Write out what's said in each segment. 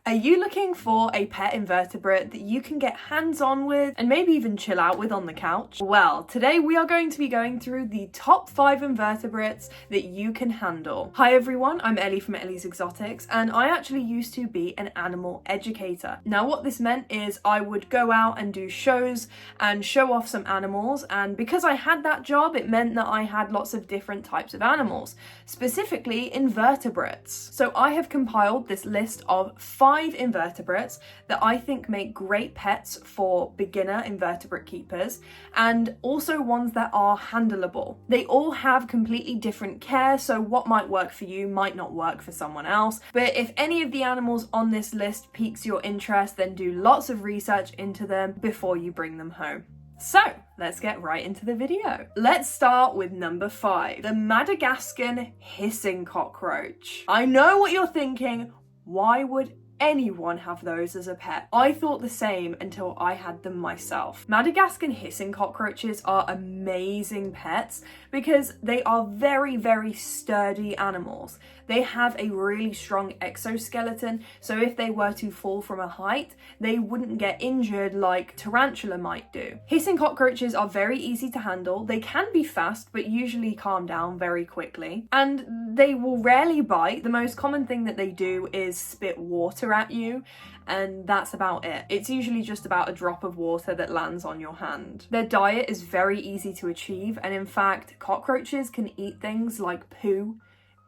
Are you looking for a pet invertebrate that you can get hands-on with and maybe even chill out with on the couch? Well, today we are going to be going through the top 5 invertebrates that you can handle. Hi everyone, I'm Ellie from Ellie's Exotics, and I actually used to be an animal educator. Now what this meant is I would go out and do shows and show off some animals, and because I had that job, it meant that I had lots of different types of animals, specifically invertebrates. So I have compiled this list of 5 invertebrates that I think make great pets for beginner invertebrate keepers, and also ones that are handleable. They all have completely different care, so what might work for you might not work for someone else. But if any of the animals on this list piques your interest, then do lots of research into them before you bring them home. So let's get right into the video. Let's start with number 5, the Madagascan hissing cockroach. I know what you're thinking, why would anyone have those as a pet? I thought the same until I had them myself. Madagascan hissing cockroaches are amazing pets because they are very, very sturdy animals. They have a really strong exoskeleton, so if they were to fall from a height, they wouldn't get injured like tarantula might do. Hissing cockroaches are very easy to handle. They can be fast, but usually calm down very quickly. And they will rarely bite. The most common thing that they do is spit water at you, and that's about it. It's usually just about a drop of water that lands on your hand. Their diet is very easy to achieve, and in fact, cockroaches can eat things like poo,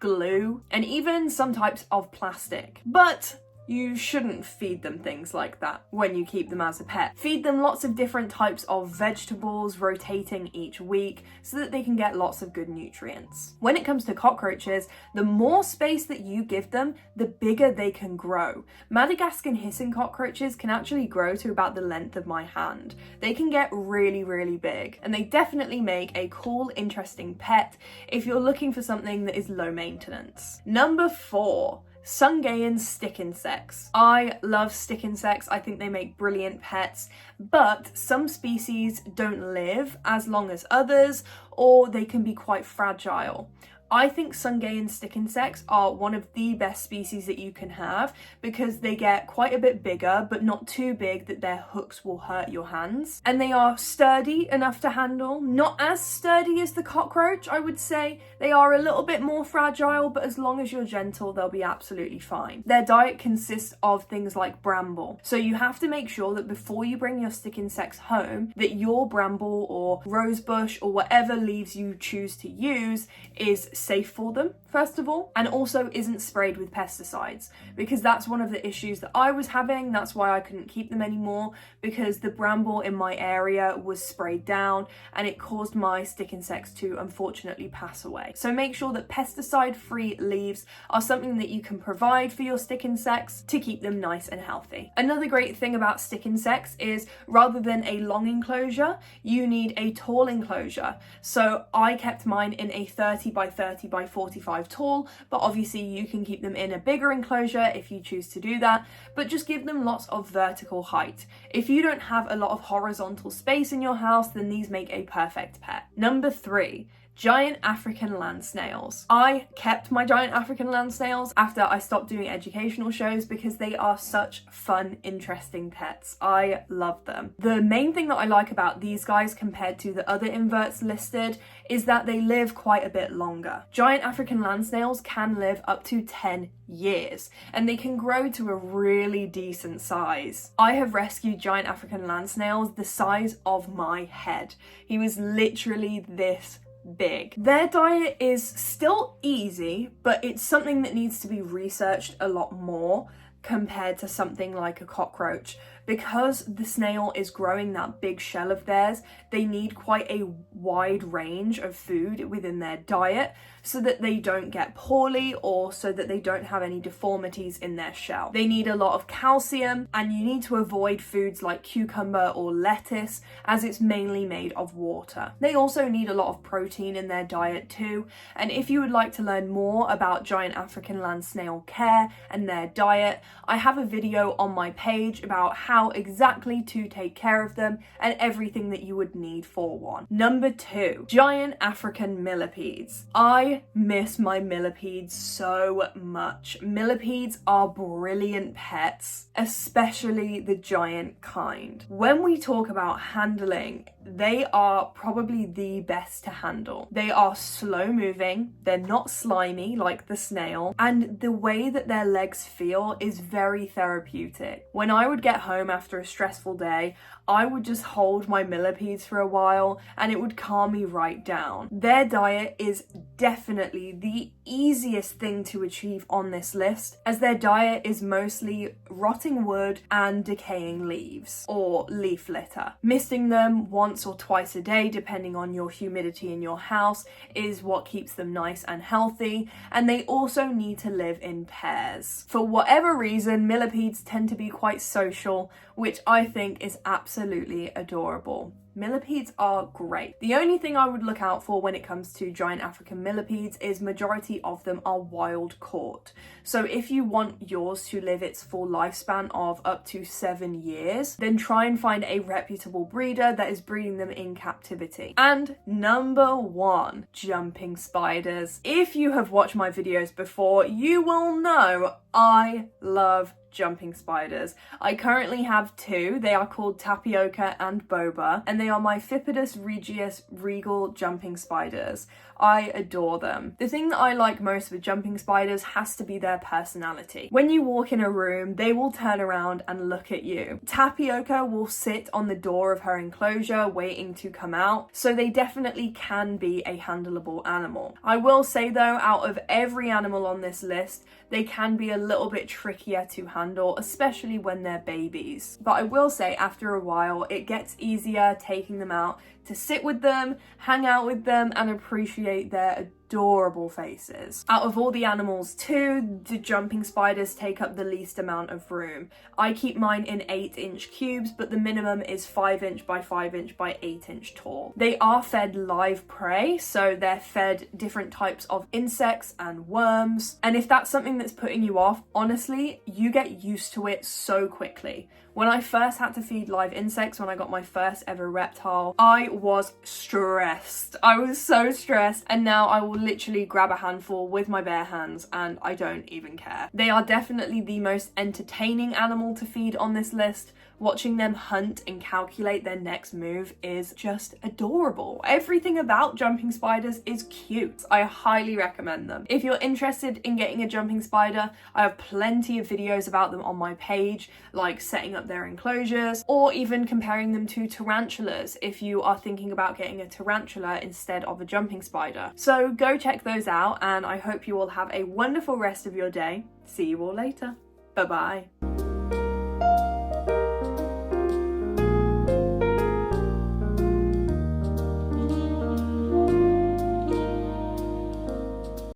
glue, and even some types of plastic. But you shouldn't feed them things like that when you keep them as a pet. Feed them lots of different types of vegetables, rotating each week, so that they can get lots of good nutrients. When it comes to cockroaches, the more space that you give them, the bigger they can grow. Madagascan hissing cockroaches can actually grow to about the length of my hand. They can get really, really big, and they definitely make a cool, interesting pet if you're looking for something that is low maintenance. Number 4. Sunayan stick insects. I love stick insects. I think they make brilliant pets, but some species don't live as long as others, or they can be quite fragile. I think Sunayan stick insects are one of the best species that you can have because they get quite a bit bigger, but not too big that their hooks will hurt your hands. And they are sturdy enough to handle. Not as sturdy as the cockroach, I would say. They are a little bit more fragile, but as long as you're gentle, they'll be absolutely fine. Their diet consists of things like bramble. So you have to make sure that before you bring your stick insects home, that your bramble or rosebush or whatever leaves you choose to use is safe for them, first of all, and also isn't sprayed with pesticides, because that's one of the issues that I was having. That's why I couldn't keep them anymore, because the bramble in my area was sprayed down and it caused my stick insects to unfortunately pass away. So make sure that pesticide-free leaves are something that you can provide for your stick insects to keep them nice and healthy. Another great thing about stick insects is rather than a long enclosure, you need a tall enclosure. So I kept mine in a 30 by 30 by 45 tall, but obviously you can keep them in a bigger enclosure if you choose to do that, but just give them lots of vertical height. If you don't have a lot of horizontal space in your house, then these make a perfect pet. Number 3. Giant African land snails. I kept my giant African land snails after I stopped doing educational shows because they are such fun, interesting pets. I love them. The main thing that I like about these guys compared to the other inverts listed is that they live quite a bit longer. Giant African land snails can live up to 10 years, and they can grow to a really decent size. I have rescued giant African land snails the size of my head. He was literally this big. Their diet is still easy, but it's something that needs to be researched a lot more compared to something like a cockroach. Because the snail is growing that big shell of theirs, they need quite a wide range of food within their diet so that they don't get poorly or so that they don't have any deformities in their shell. They need a lot of calcium, and you need to avoid foods like cucumber or lettuce as it's mainly made of water. They also need a lot of protein in their diet too, and if you would like to learn more about giant African land snail care and their diet, I have a video on my page about how exactly to take care of them and everything that you would need for one. Number 2, giant African millipedes. I I miss my millipedes so much. Millipedes are brilliant pets, especially the giant kind. When we talk about handling, they are probably the best to handle. They are slow moving, they're not slimy like the snail, and the way that their legs feel is very therapeutic. When I would get home after a stressful day, I would just hold my millipedes for a while and it would calm me right down. Their diet is definitely the easiest thing to achieve on this list, as their diet is mostly rotting wood and decaying leaves or leaf litter. Misting them once or twice a day, depending on your humidity in your house, is what keeps them nice and healthy, and they also need to live in pairs. For whatever reason, millipedes tend to be quite social, which I think is absolutely adorable. Millipedes are great. The only thing I would look out for when it comes to giant African millipedes is majority of them are wild caught. So if you want yours to live its full lifespan of up to 7 years, then try and find a reputable breeder that is breeding them in captivity. And number 1, jumping spiders. If you have watched my videos before, you will know I love jumping spiders. I currently have 2. They are called Tapioca and Boba, and they are my Fipidus regius regal jumping spiders. I adore them. The thing that I like most with jumping spiders has to be their personality. When you walk in a room, they will turn around and look at you. Tapioca will sit on the door of her enclosure waiting to come out, so they definitely can be a handleable animal. I will say though, out of every animal on this list, they can be a little bit trickier to handle, especially when they're babies. But I will say after a while, it gets easier taking them out to sit with them, hang out with them, and appreciate their adorable faces. Out of all the animals too, the jumping spiders take up the least amount of room. I keep mine in 8-inch cubes, but the minimum is 5-inch by 5-inch by 8-inch tall. They are fed live prey, so they're fed different types of insects and worms. And if that's something that's putting you off, honestly, you get used to it so quickly. When I first had to feed live insects, when I got my first ever reptile, I was stressed. I was so stressed, and now I will literally grab a handful with my bare hands and I don't even care. They are definitely the most entertaining animal to feed on this list. Watching them hunt and calculate their next move is just adorable. Everything about jumping spiders is cute. I highly recommend them. If you're interested in getting a jumping spider, I have plenty of videos about them on my page, like setting up their enclosures, or even comparing them to tarantulas if you are thinking about getting a tarantula instead of a jumping spider. So go check those out, and I hope you all have a wonderful rest of your day. See you all later. Bye bye.